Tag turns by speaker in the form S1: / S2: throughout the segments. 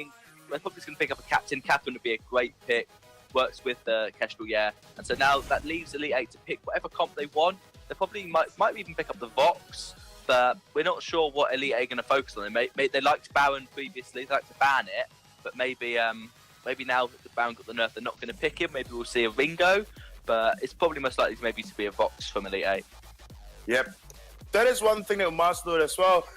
S1: think they're probably going to pick up a captain. Catherine would be a great pick. Works with Kestrel, yeah. And so now that leaves Elite 8 to pick whatever comp they want. They probably might even pick up the Vox, but we're not sure what Elite 8 are going to focus on. They liked Baron previously, they liked to ban it, but maybe now that the Baron got the nerf, they're not going to pick him. Maybe we'll see a Ringo, but it's probably most likely maybe to be a Vox from Elite 8.
S2: Yep. That is one thing that we must note as well.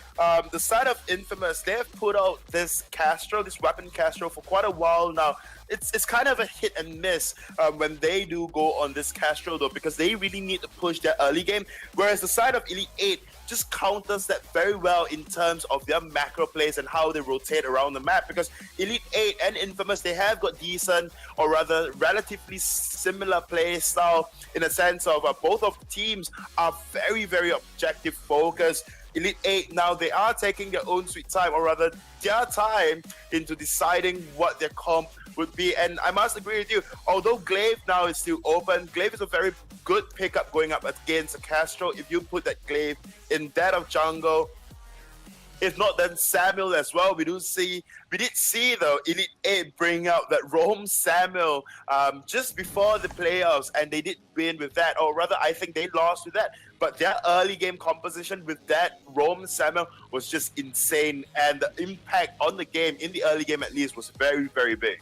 S2: The side of Infamous, they have put out this Castro, this weapon Castro, for quite a while now. It's kind of a hit and miss when they do go on this Castro though, because they really need to push their early game, whereas the side of Elite 8 just counters that very well in terms of their macro plays and how they rotate around the map, because Elite 8 and Infamous, they have got decent, or rather relatively similar play style, in a sense of both of the teams are very, very objective focused. Elite 8 now, they are taking their own sweet time, or rather their time, into deciding what their comp would be. And I must agree with you, although Glaive now is still open, Glaive is a very good pickup going up against a Castro. If you put that Glaive in that of jungle, if not, then Samuel as well. We did see though Elite 8 bring out that Roam Samuel just before the playoffs, and they did win with that, or rather I think they lost with that, but their early game composition with that Roam Samuel was just insane, and the impact on the game, in the early game at least, was very, very big.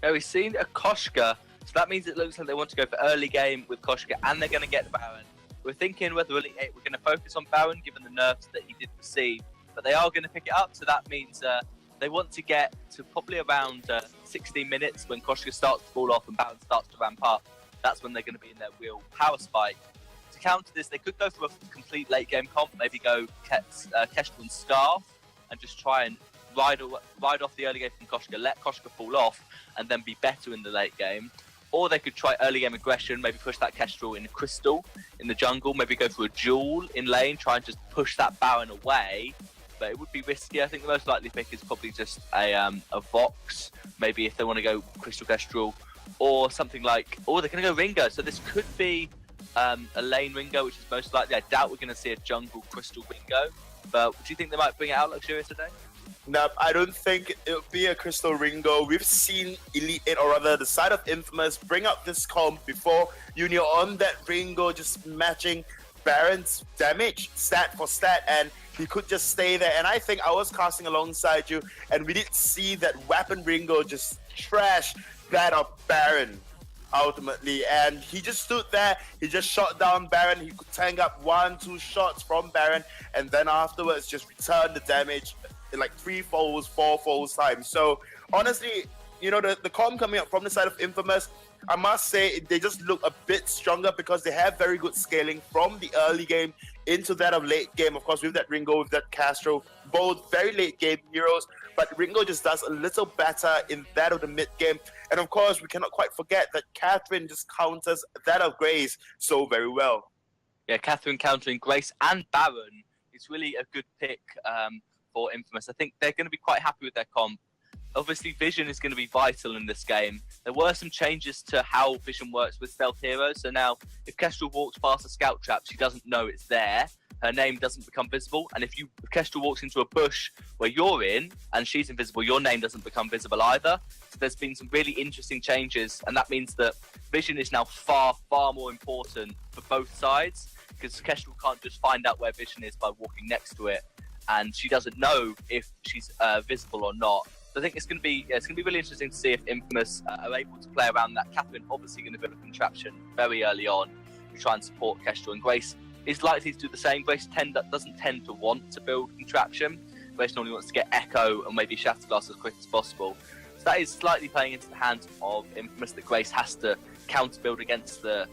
S1: Now we've seen a Koshka, so that means it looks like they want to go for early game with Koshka, and they're going to get the Baron. We're thinking whether Elite 8 we're going to focus on Baron given the nerfs that he did receive, but they are going to pick it up, so that means they want to get to probably around 16 minutes when Koshka starts to fall off and Baron starts to ramp up. That's when they're going to be in their real power spike. To counter this, they could go for a complete late game comp, maybe go Kestrel and Scarf, and just try and ride off the early game from Koshka, let Koshka fall off, and then be better in the late game. Or they could try early game aggression, maybe push that Kestrel in Crystal in the jungle, maybe go for a duel in lane, try and just push that Baron away. But it would be risky. I think the most likely pick is probably just a Vox, maybe if they want to go Crystal Kestrel, or something like, or they're going to go Ringo. So this could be a lane Ringo, which is most likely. I doubt we're going to see a jungle Crystal Ringo, but do you think they might bring it out Luxurious today?
S2: No, I don't think it'll be a Crystal Ringo. We've seen Elite 8, or rather the side of Infamous, bring up this comp before. You're on that Ringo, just matching Baron's damage stat for stat, and he could just stay there. And I think I was casting alongside you, and we did see that weapon Ringo just trash that of Baron ultimately, and he just stood there, he just shot down Baron, he could tank up 1-2 shots from Baron, and then afterwards just return the damage in like 3 folds, 4 folds time. So honestly, you know, the comp coming up from the side of Infamous, I must say they just look a bit stronger because they have very good scaling from the early game into that of late game. Of course, with that Ringo, with that Castro, both very late game heroes, but Ringo just does a little better in that of the mid game. And of course, we cannot quite forget that Catherine just counters that of Grace so very well.
S1: Yeah, Catherine countering Grace and Baron is really a good pick for Infamous. I think they're going to be quite happy with their comp. Obviously, Vision is going to be vital in this game. There were some changes to how Vision works with stealth heroes. So now, if Kestrel walks past a scout trap, she doesn't know it's there. Her name doesn't become visible. And if Kestrel walks into a bush where you're in and she's invisible, your name doesn't become visible either. So there's been some really interesting changes. And that means that Vision is now far, far more important for both sides, because Kestrel can't just find out where Vision is by walking next to it. And she doesn't know if she's visible or not. So I think it's going to be really interesting to see if Infamous are able to play around that. Catherine obviously going to build a contraption very early on to try and support Kestrel, and Grace is likely to do the same. Grace doesn't tend to want to build contraption. Grace normally wants to get Echo and maybe Shatterglass as quick as possible. So that is slightly playing into the hands of Infamous, that Grace has to counter build against the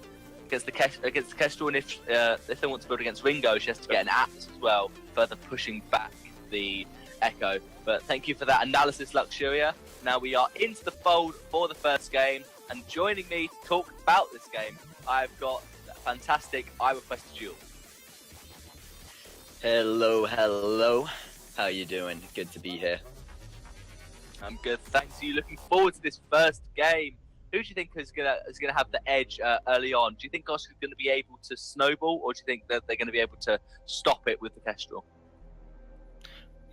S1: Kestrel, and if they want to build against Ringo, she has to get an Axe as well, further pushing back the Echo. But thank you for that analysis, Luxuria. Now we are into the fold for the first game, and joining me to talk about this game, I've got that fantastic I Requested You.
S3: Hello. How you doing? Good to be here.
S1: I'm good, thanks. Are you looking forward to this first game? Who do you think is gonna have the edge early on? Do you think Gosh is going to be able to snowball, or do you think that they're going to be able to stop it with the Kestrel?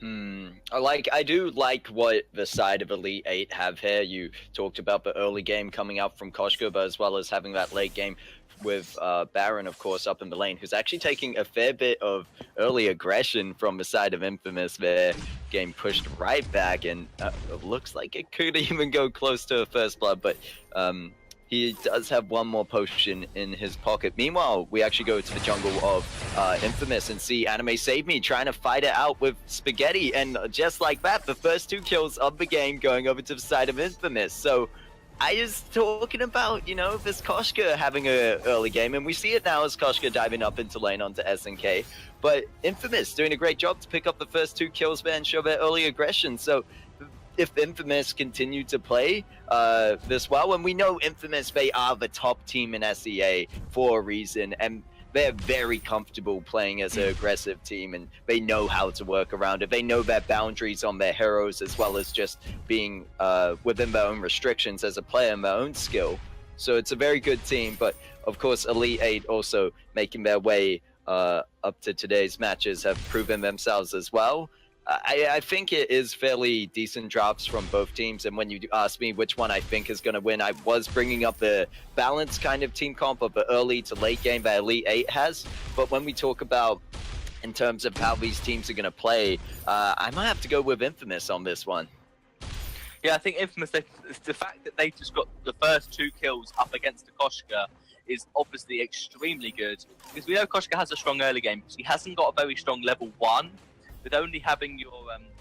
S3: I do like what the side of Elite 8 have here. You talked about the early game coming out from Koshka, but as well as having that late game with Baron, of course, up in the lane, who's actually taking a fair bit of early aggression from the side of Infamous. Their game pushed right back, and it looks like it could even go close to a first blood, but he does have one more potion in his pocket. Meanwhile, we actually go to the jungle of Infamous and see Anime Save Me trying to fight it out with Spaghetti. And just like that, the first 2 kills of the game going over to the side of Infamous. So I was talking about, you know, this Koshka having an early game. And we see it now as Koshka diving up into lane onto SNK. But Infamous doing a great job to pick up the first 2 kills there and show their early aggression. So if Infamous continue to play this well, and we know Infamous, they are the top team in SEA for a reason, and they're very comfortable playing as an aggressive team, and they know how to work around it. They know their boundaries on their heroes, as well as just being within their own restrictions as a player and their own skill. So it's a very good team, but of course Elite 8 also making their way up to today's matches have proven themselves as well. I think it is fairly decent drafts from both teams, and when you ask me which one I think is going to win, I was bringing up the balanced kind of team comp of the early to late game that Elite 8 has, but when we talk about in terms of how these teams are going to play, I might have to go with Infamous on this one.
S1: Yeah, I think Infamous, the fact that they just got the first 2 kills up against Koshka is obviously extremely good, because we know Koshka has a strong early game, because he hasn't got a very strong level 1. With only having your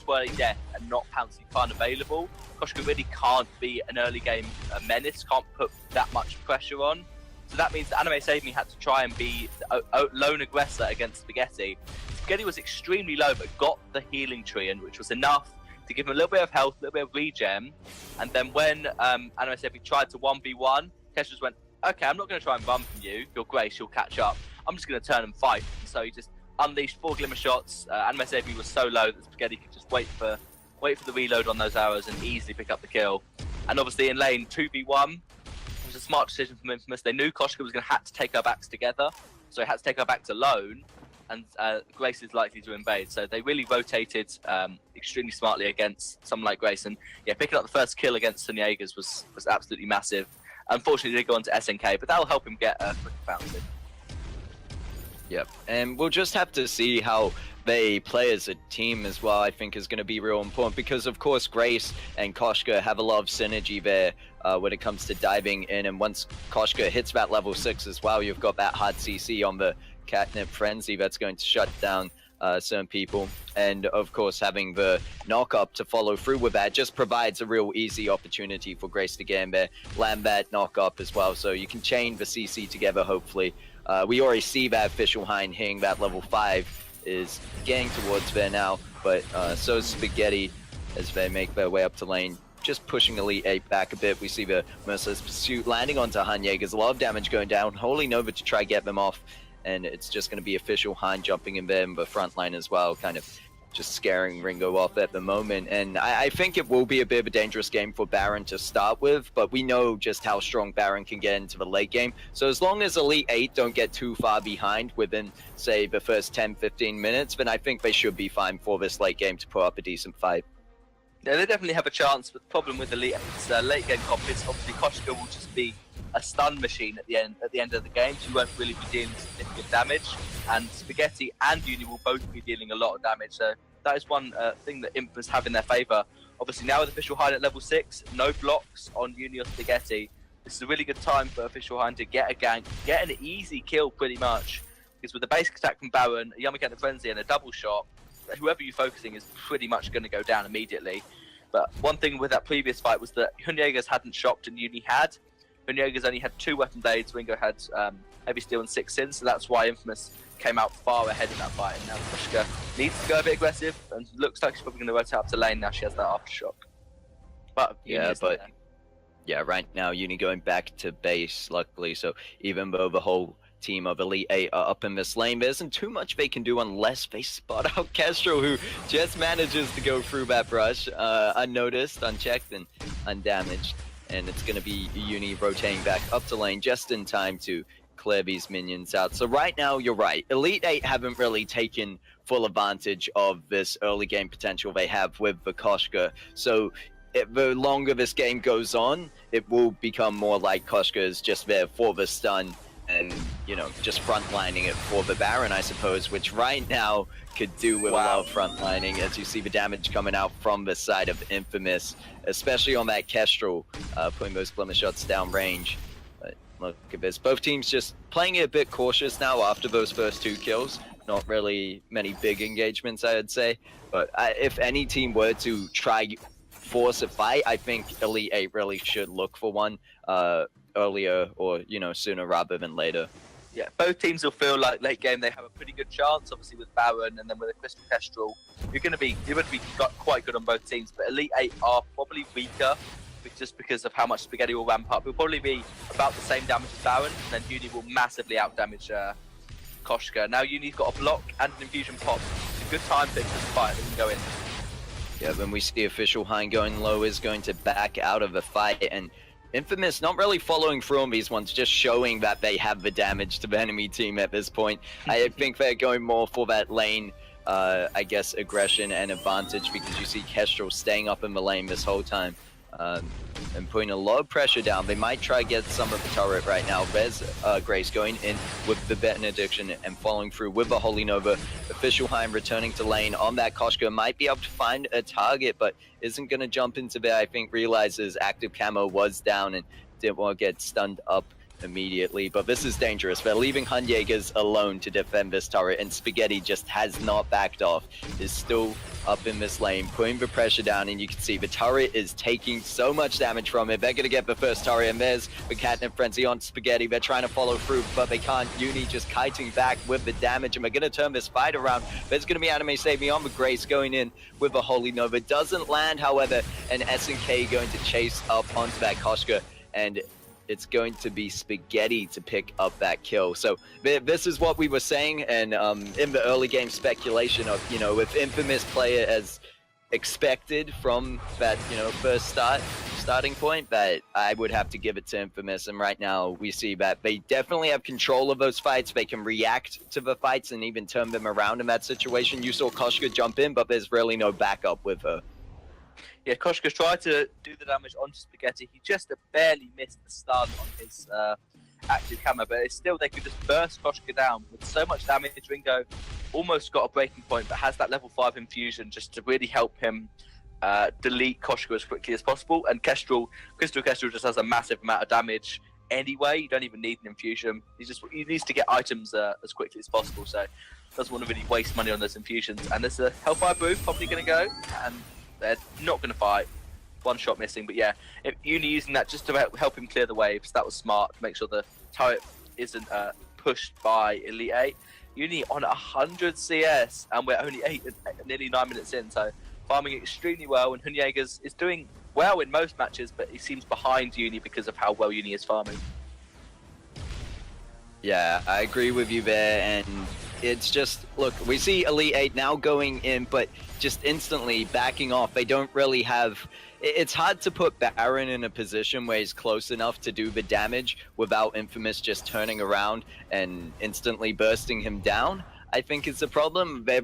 S1: Twirly Death and not Pouncey Fun available, Koshka really can't be an early game menace, can't put that much pressure on. So that means that Anime Save Me had to try and be a lone aggressor against Spaghetti. Spaghetti was extremely low, but got the healing tree, and which was enough to give him a little bit of health, a little bit of regen. And then when Anime Save Me tried to 1v1, Kesh just went, okay, I'm not going to try and run from you, you're Grace, you'll catch up. I'm just going to turn and fight. And so he just unleashed 4 glimmer shots. Anime Save Me was so low that Spaghetti could just wait for the reload on those arrows and easily pick up the kill. And obviously in lane 2v1, it was a smart decision from Infamous. They knew Koshka was going to have to take her backs together, so he had to take her backs alone, and Grace is likely to invade. So they really rotated extremely smartly against someone like Grace, and yeah, picking up the first kill against Sun Jaegers was absolutely massive. Unfortunately, they did go on to SNK, but that'll help him get a quick bounce in.
S3: Yep, and we'll just have to see how they play as a team as well. I think is going to be real important, because of course Grace and Koshka have a lot of synergy there when it comes to diving in, and once Koshka hits that level 6 as well, you've got that hard CC on the Catnip Frenzy that's going to shut down certain people, and of course having the knock up to follow through with that just provides a real easy opportunity for Grace to get in there, land that knock up as well, so you can chain the CC together hopefully. We already see that Official Hind hitting that level 5 is getting towards there now, but so is Spaghetti as they make their way up to lane, just pushing Elite 8 back a bit. We see the Merciless Pursuit landing onto Han Jaegers, a lot of damage going down, Holy Nova to try get them off, and it's just going to be Official Hind jumping in there in the front line as well, kind of just scaring Ringo off at the moment. And I think it will be a bit of a dangerous game for Baron to start with, but we know just how strong Baron can get into the late game. So as long as Elite 8 don't get too far behind within, say, the first 10-15 minutes, then I think they should be fine for this late game to put up a decent fight.
S1: Yeah, they definitely have a chance, but the problem with Elite 8's late game comp is obviously Koshka will just be a stun machine at the end of the game, so you won't really be dealing significant damage, and Spaghetti and Uni will both be dealing a lot of damage, so that is one thing that Infamous have in their favour. Obviously now with Official Hind at level 6, no blocks on Uni or Spaghetti, this is a really good time for Official Hind to get a gank, get an easy kill pretty much, because with the basic attack from Baron, a Yamagata Frenzy and a double shot, whoever you're focusing is pretty much going to go down immediately. But one thing with that previous fight was that Jaegers hadn't shopped and Uni had. Jaegers only had 2 weapon blades, Ringo had heavy steel and 6 sins, so that's why Infamous came out far ahead in that fight. And now Koshka needs to go a bit aggressive, and looks like she's probably going to rotate up to lane now she has that aftershock. But
S3: yeah, right now Uni going back to base, luckily, so even though the whole team of Elite 8 are up in this lane, there isn't too much they can do unless they spot out Castro, who just manages to go through that brush unnoticed, unchecked, and undamaged. And it's going to be Uni rotating back up to lane just in time to clear these minions out. So right now, you're right. Elite 8 haven't really taken full advantage of this early game potential they have with the Koshka. So the longer this game goes on, it will become more like Koshka is just there for the stun and, you know, just frontlining it for the Baron, I suppose, which right now could do with a lot of frontlining as you see the damage coming out from the side of Infamous, especially on that Kestrel, putting those Glimmer shots down range. But look at this. Both teams just playing it a bit cautious now after those first 2 kills. Not really many big engagements, I would say. But if any team were to try force a fight, I think Elite 8 really should look for one earlier or, you know, sooner rather than later.
S1: Yeah, both teams will feel like late game they have a pretty good chance. Obviously with Baron and then with a Crystal Kestrel, you're going to be quite good on both teams. But Elite 8 are probably weaker just because of how much Spaghetti will ramp up. It'll probably be about the same damage as Baron, and then Uni will massively outdamage Koshka. Now Uni's got a block and an infusion pop. It's a good time for this fight. They can go in.
S3: Yeah, when we see official Hein going low is going to back out of the fight, and Infamous not really following through on these ones, just showing that they have the damage to the enemy team at this point. I think they're going more for that lane, I guess, aggression and advantage, because you see Kestrel staying up in the lane this whole time. And putting a lot of pressure down. They might try to get some of the turret right now. There's Grace going in with the Benediction and following through with the Holy Nova. Official Hein returning to lane on that Koshka. Might be able to find a target, but isn't going to jump into there. I think realizes active camo was down and didn't want to get stunned up immediately. But this is dangerous. They're leaving Hunjägers alone to defend this turret, and Spaghetti just has not backed off. Is still up in this lane, putting the pressure down, and you can see the turret is taking so much damage from it. They're going to get the first turret, and there's the Catnip Frenzy on Spaghetti. They're trying to follow through, but they can't. Uni just kiting back with the damage, and we're going to turn this fight around. There's going to be Anime Save Me on with Grace going in with a Holy Nova. Doesn't land, however, and SNK going to chase up onto that Koshka, and it's going to be Spaghetti to pick up that kill. So this is what we were saying, and in the early game speculation of, you know, if Infamous play it as expected from that, you know, first starting point, that I would have to give it to Infamous. And right now we see that they definitely have control of those fights. They can react to the fights and even turn them around in that situation. You saw Koshka jump in, but there's really no backup with her.
S1: Yeah, Koshka's tried to do the damage onto Spaghetti. He just barely missed the stun on his active camo, but it's still, they could just burst Koshka down with so much damage. Ringo almost got a breaking point, but has that level 5 infusion just to really help him delete Koshka as quickly as possible. And Crystal Kestrel just has a massive amount of damage anyway. You don't even need an infusion. He needs to get items as quickly as possible, so doesn't want to really waste money on those infusions. And there's a Hellfire Brew probably going to go, and they're not going to fight. One shot missing, but yeah, Uni using that just to help him clear the waves. That was smart to make sure the turret isn't pushed by Elite 8. Uni on 100 CS, and we're only nearly 9 minutes in, so farming extremely well. And Hunjägers is doing well in most matches, but he seems behind Uni because of how well Uni is farming.
S3: Yeah, I agree with you there, and it's just, look, we see Elite 8 now going in, but just instantly backing off. They don't really have... It's hard to put Baron in a position where he's close enough to do the damage without Infamous just turning around and instantly bursting him down. I think is the problem. They're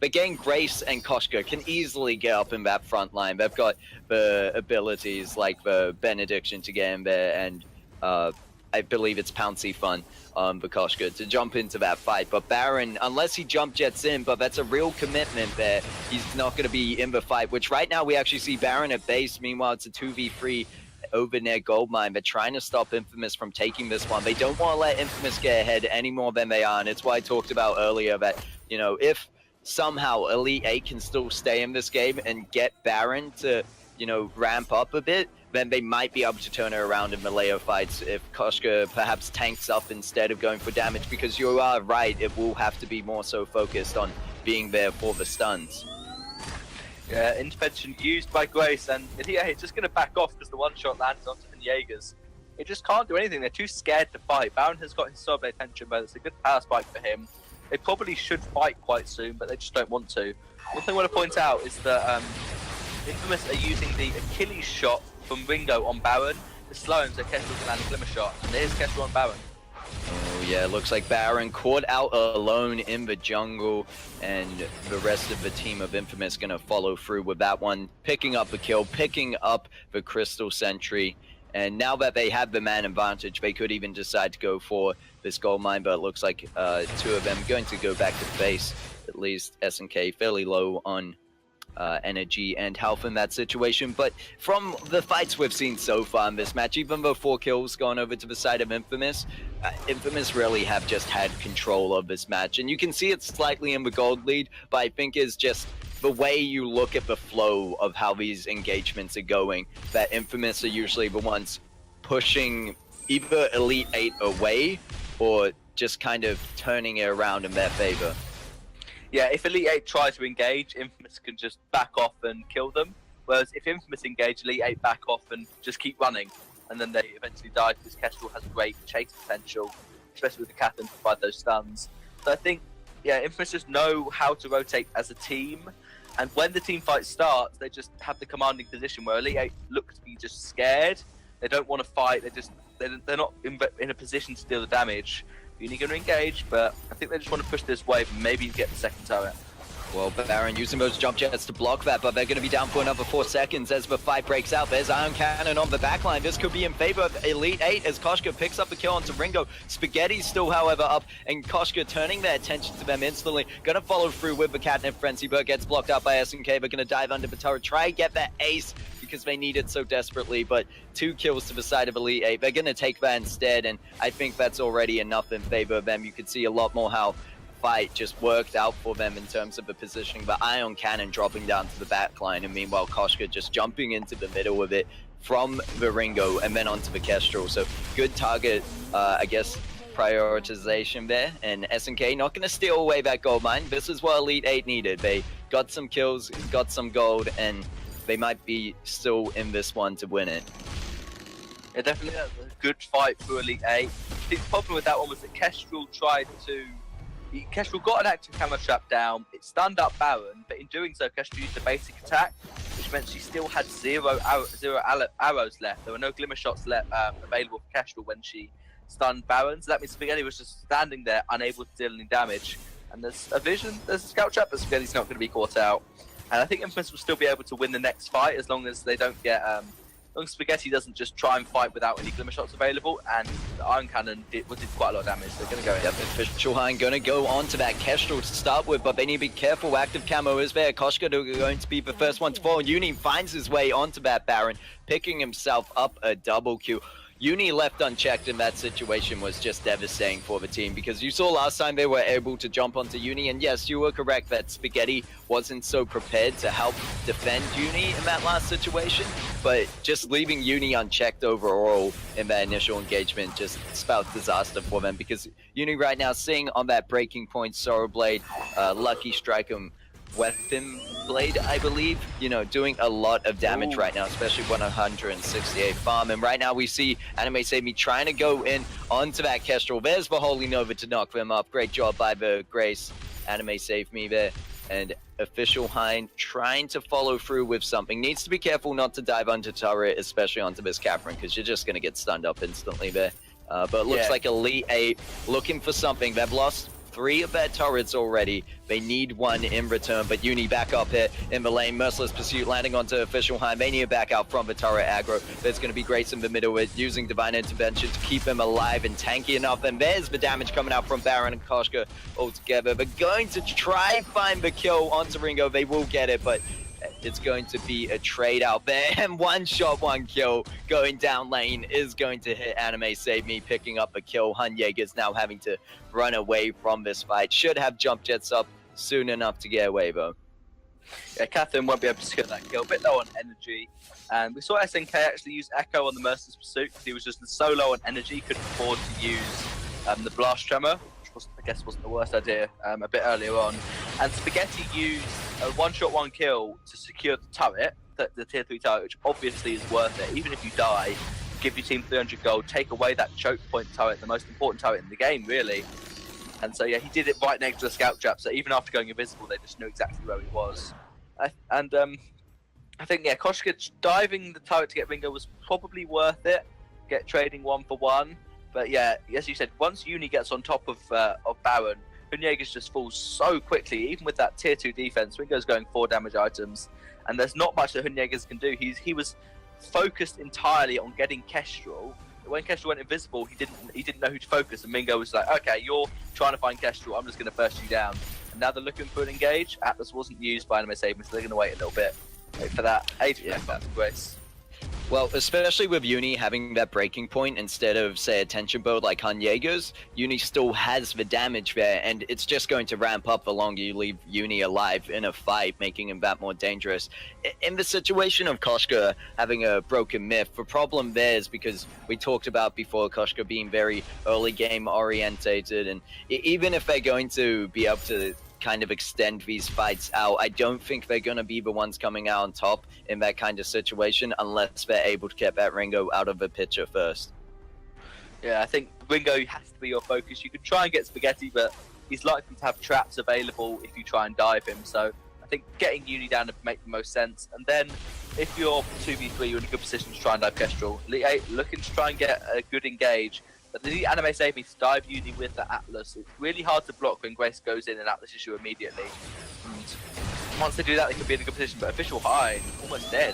S3: getting Grace and Koshka can easily get up in that front line. They've got the abilities like the Benediction to get in there, and I believe it's Pouncy Fun on Koshka to jump into that fight. But Baron, unless he jump jets in, but that's a real commitment there, he's not going to be in the fight, which right now we actually see Baron at base. Meanwhile, it's a 2v3 over near Goldmine. They're trying to stop Infamous from taking this one. They don't want to let Infamous get ahead any more than they are, and it's why I talked about earlier that, you know, if somehow Elite 8 can still stay in this game and get Baron to, you know, ramp up a bit, then they might be able to turn it around in the later fights if Koshka perhaps tanks up instead of going for damage, because you are right, it will have to be more so focused on being there for the stuns.
S1: Yeah, intervention used by Grace, and yeah, it's just going to back off because the one shot lands onto the Jaegers. It just can't do anything. They're too scared to fight. Baron has got his sub attention, but it's a good power spike for him. They probably should fight quite soon, but they just don't want to. One thing I want to point out is that Infamous are using the Achilles shot from Ringo on Baron to slow him so Kestrel can land a Glimmer shot. And there's Kestrel on Baron.
S3: yeah, looks like Baron caught out alone in the jungle, and the rest of the team of Infamous gonna follow through with that one, picking up a kill, picking up the Crystal Sentry. And now that they have the man advantage, they could even decide to go for this gold mine, but it looks like two of them going to go back to base. At least SNK fairly low on energy and health in that situation. But from the fights we've seen so far in this match, even though 4 kills gone over to the side of Infamous, Infamous really have just had control of this match. And you can see it slightly in the gold lead, but I think is just the way you look at the flow of how these engagements are going, that Infamous are usually the ones pushing either Elite 8 away or just kind of turning it around in their favor.
S1: Yeah, if Elite 8 try to engage, Infamous can just back off and kill them. Whereas if Infamous engage, Elite 8 back off and just keep running. And then they eventually die because Kestrel has great chase potential, especially with the Catherine to provide those stuns. So I think, yeah, Infamous just know how to rotate as a team. And when the team fight starts, they just have the commanding position where Elite 8 look to be just scared. They don't want to fight. They're not in a position to deal the damage. Uni going to engage, but I think they just want to push this wave and maybe get the second turret.
S3: Well, Baron using those jump jets to block that, but they're going to be down for another 4 seconds as the fight breaks out. There's Iron Cannon on the backline. This could be in favor of Elite 8 as Koshka picks up the kill onto Ringo. Spaghetti's still, however, up, and Koshka turning their attention to them instantly. Going to follow through with the Catnip Frenzy, but gets blocked out by SNK. They're going to dive under the turret, try and get that ace because they need it so desperately, but 2 kills to the side of Elite 8. They're going to take that instead, and I think that's already enough in favor of them. You can see a lot more how fight just worked out for them in terms of the positioning, but Ion Cannon dropping down to the back line, and meanwhile Koshka just jumping into the middle of it from the Ringo and then onto the Kestrel. So good target, I guess, prioritization there, and SNK not going to steal away that gold mine. This is what Elite 8 needed. They got some kills, got some gold, and they might be still in this one to win it.
S1: Yeah, definitely a good fight for Elite 8. I think the problem with that one was that Kestrel Kestrel got an active camo trap down, it stunned up Baron, but in doing so Kestrel used a basic attack, which meant she still had zero arrows left. There were no glimmer shots left available for Kestrel when she stunned Baron, so that means Spaghetti was just standing there unable to deal any damage. And there's a scout trap, but Spaghetti's not going to be caught out. And I think Infamous will still be able to win the next fight as long as they don't get as long as Spaghetti doesn't just try and fight without any glimmer shots available, and the Iron Cannon did quite a lot of damage. They're going to go in.
S3: Yep, Official Hein going to go on to that Kestrel to start with, but they need to be careful. Active camo is there. Koshka going to be the first one to fall. Uni finds his way onto that Baron, picking himself up a double kill. Uni left unchecked in that situation was just devastating for the team, because you saw last time they were able to jump onto Uni, and yes, you were correct that Spaghetti wasn't so prepared to help defend Uni in that last situation, but just leaving Uni unchecked overall in that initial engagement just spelled disaster for them, because Uni right now seeing on that breaking point Sorrow Blade, Lucky Strike him, Weapon Blade, I believe, you know, doing a lot of damage right now, especially 168 farm. And right now we see Anime Save Me trying to go in onto that Kestrel. There's the Holy Nova to knock them up. Great job by the Grace. Anime Save Me there. And Official Hein trying to follow through with something. Needs to be careful not to dive onto turret, especially onto this Catherine, because you're just going to get stunned up instantly there. But it looks like Elite 8 looking for something. They've lost 3 of their turrets already. They need 1 in return, but Uni back up here in the lane. Merciless Pursuit landing onto Official Hein. Mania back out from the turret aggro. There's going to be Grace in the middle with using Divine Intervention to keep him alive and tanky enough. And there's the damage coming out from Baron and Koshka all together. They're going to try and find the kill onto Ringo. They will get it, but it's going to be a trade out there, and 1 shot, 1 kill going down lane is going to hit Anime Save Me, picking up a kill. Hun Jaeger's now having to run away from this fight. Should have jump jets up soon enough to get away though.
S1: Yeah, Catherine won't be able to secure that kill, a bit low on energy. And we saw SNK actually use Echo on the Merciless Pursuit because he was just so low on energy, couldn't afford to use the Blast Tremor, which I guess wasn't the worst idea a bit earlier on. And Spaghetti used a 1 shot 1 kill to secure the turret, the tier 3 turret, which obviously is worth it. Even if you die, give your team 300 gold, take away that choke point turret, the most important turret in the game, really. And so yeah, he did it right next to the scout trap, so even after going invisible, they just knew exactly where he was. I think, yeah, Koshka diving the turret to get Ringo was probably worth it, trading 1 for 1. But yeah, as you said, once Uni gets on top of Baron, Hunyegas just falls so quickly. Even with that tier 2 defense, Ringo's going 4 damage items, and there's not much that Hunyegas can do. He was focused entirely on getting Kestrel. When Kestrel went invisible, he didn't know who to focus, and Mingo was like, "Okay, you're trying to find Kestrel. I'm just going to burst you down." And now they're looking for an engage. Atlas wasn't used by Anime Saber, so they're going to wait a little bit. Wait for that. 80 that's Grace.
S3: Well, especially with Uni having that breaking point instead of, say, a tension bow like Hunyegas, Uni still has the damage there, and it's just going to ramp up the longer you leave Uni alive in a fight, making him that more dangerous. In the situation of Koshka having a broken myth, the problem there is because we talked about before Koshka being very early game orientated, and even if they're going to be able to kind of extend these fights out, I don't think they're going to be the ones coming out on top in that kind of situation unless they're able to get that Ringo out of the picture first.
S1: Yeah, I think Ringo has to be your focus. You can try and get Spaghetti, but he's likely to have traps available if you try and dive him. So I think getting Uni down would make the most sense. And then if you're 2v3, you're in a good position to try and dive Kestrel. Elite 8 looking to try and get a good engage. But the Anime Save Me to dive Uni with the Atlas. It's really hard to block when Grace goes in and Atlas issue immediately. And once they do that, they could be in a good position. But Official High, almost dead.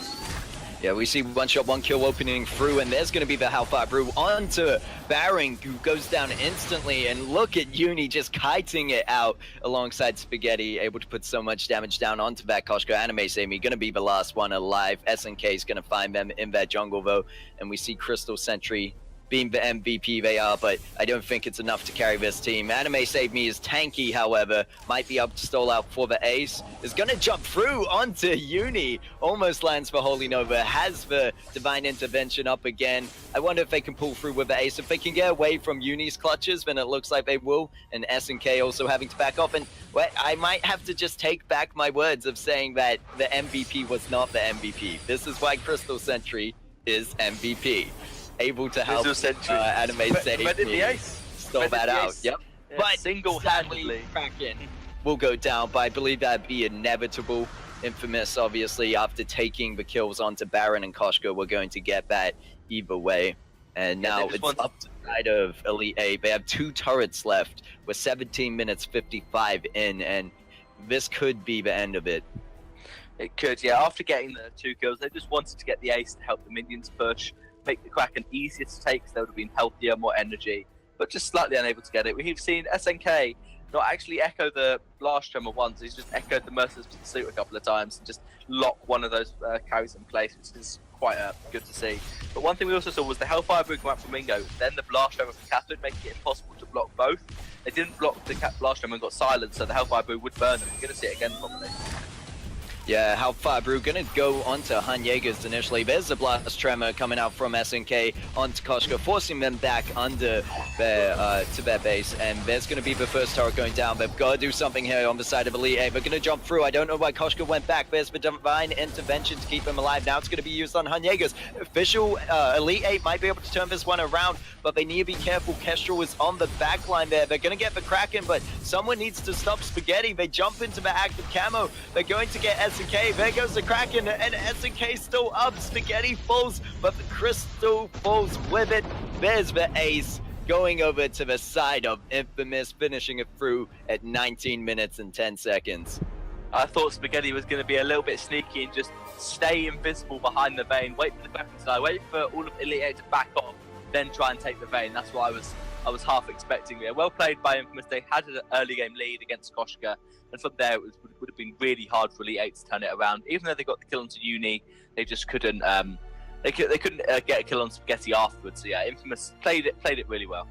S3: Yeah, we see one shot, one kill opening through, and there's going to be the Hellfire Brew onto Baron, who goes down instantly, and look at Uni just kiting it out alongside Spaghetti, able to put so much damage down onto that Koshka. Anime Sami going to be the last one alive. SNK is going to find them in that jungle, though, and we see Crystal Sentry being the MVP they are, but I don't think it's enough to carry this team. Anime Save Me is tanky, however, might be up to stall out for the ace. Is gonna jump through onto Uni, almost lands for Holy Nova, has the Divine Intervention up again. I wonder if they can pull through with the ace. If they can get away from Uni's clutches, then it looks like they will, and SNK also having to back off. And well, I might have to just take back my words of saying that the MVP was not the MVP. This is why Crystal Sentry is MVP. Able to help Anime Save Me stall that out. Yep.
S1: Yeah,
S3: but
S1: single-handedly,
S3: Kraken will go down, but I believe that'd be inevitable. Infamous, obviously, after taking the kills onto Baron and Koshka, we're going to get that either way. And now it's up to the side of Elite 8. They have 2 turrets left. We're 17 minutes 55 in, and this could be the end of it.
S1: It could, yeah. After getting the 2 kills, they just wanted to get the ace to help the minions push, make the Kraken easier to take because they would have been healthier, more energy, but just slightly unable to get it. We've seen SNK not actually echo the Blast Tremor once, he's just echoed the Merciless Pursuit a couple of times and just lock one of those carries in place, which is quite good to see. But one thing we also saw was the Hellfire Brew come out from Mingo, then the Blast Tremor from Catherine, making it impossible to block both. They didn't block the Blast Tremor and got silenced, so the Hellfire Brew would burn them. You're going to see it again probably.
S3: Yeah, Hellfire Brew gonna go onto Hunyegas initially. There's the Blast Tremor coming out from SNK onto Koshka, forcing them back under their to their base. And there's gonna be the first turret going down. They've got to do something here on the side of Elite 8. They're gonna jump through. I don't know why Koshka went back. There's the Divine Intervention to keep him alive. Now it's gonna be used on Hunyegas. Official Elite 8 might be able to turn this one around, but they need to be careful. Kestrel is on the back line there. They're gonna get the Kraken, but someone needs to stop Spaghetti. They jump into the active camo. They're going to get SNK. There goes the Kraken, and SNK still up. Spaghetti falls, but the Crystal falls with it. There's the ace going over to the side of Infamous, finishing it through at 19 minutes and 10 seconds.
S1: I thought Spaghetti was going to be a little bit sneaky and just stay invisible behind the Vayne, wait for the Kraken to die, wait for all of Elite 8 to back off, then try and take the Vayne. That's what I was half expecting there. Well played by Infamous. They had an early game lead against Koshka, and from there it would have been really hard for Elite 8 to turn it around. Even though they got the kill onto Uni, they just couldn't. They couldn't get a kill on Spaghetti afterwards. So yeah, Infamous played it really well.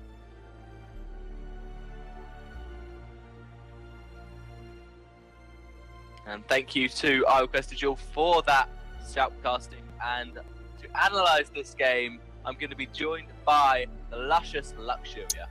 S1: And thank you to iRequestDuel for that shoutcasting. And to analyse this game, I'm going to be joined by the luscious Luxuria.